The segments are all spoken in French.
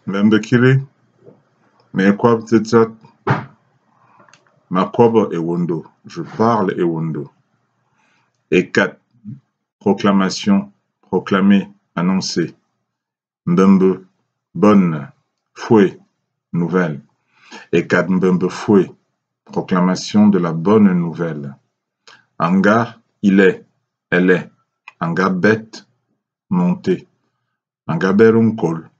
Mbembekiri, Mekwab Tetsat, Makwaba Ewondo, je parle Ewondo. Et 4. Proclamation, proclamer, annoncer. Mbembe, bonne, fouet, nouvelle. Et 4. Mbembe fouet, proclamation de la bonne nouvelle. Anga, il est, elle est. Anga bête, monter. Anga berunkol.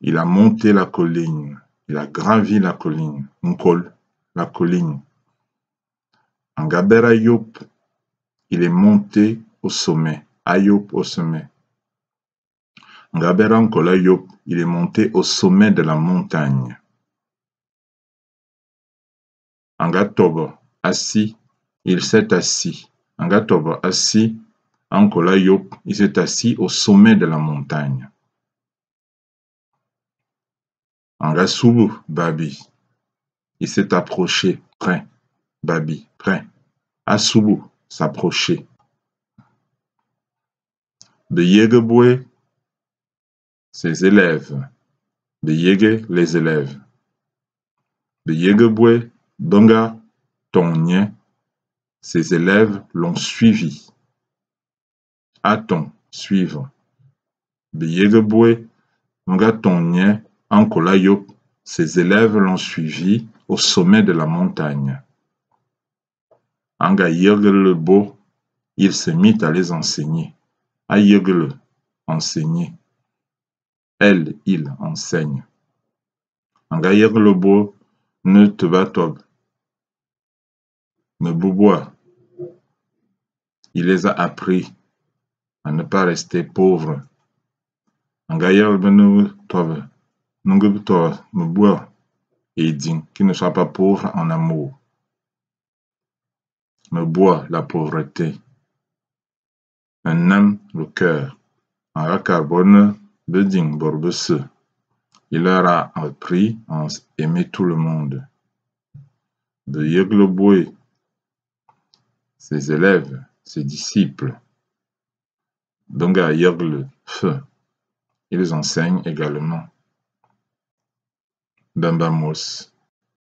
Il a monté la colline. Il a gravi la colline. Nkol, la colline. Angaber Ayop, il est monté au sommet. Ayop au sommet. Angaber Ankol Ayop, il est monté au sommet de la montagne. Angatobo, assis, il s'est assis. Angatobo, assis, Ankol Ayop, il s'est assis au sommet de la montagne. Angasubu, Babi, il s'est approché, près. Babi, près. Asubu, s'approcher. De Yegeboué, ses élèves. De Yege, les élèves. De Yegeboué, Donga, Tonye, ses élèves l'ont suivi. A-t-on, suivre. De Yegeboué, Donga, Tonye, Ankolayop, ses élèves l'ont suivi au sommet de la montagne. Anga Yegelebo, il se mit à les enseigner. A Yegele, enseigner. Elle, il enseigne. Anga Yegelebo, ne te batob. Ne boubois. Il les a appris à ne pas rester pauvres. Anga Yegelebo, ne bois et dit qu'il ne soit pas pauvre en amour. Ne bois la pauvreté. Un homme le cœur. Anga carbone, beding borbese. Il leur a appris à aimer tout le monde. De Yegleboué, ses élèves, ses disciples. Donga Yegle, feu. Ils enseignent également. Bambamos.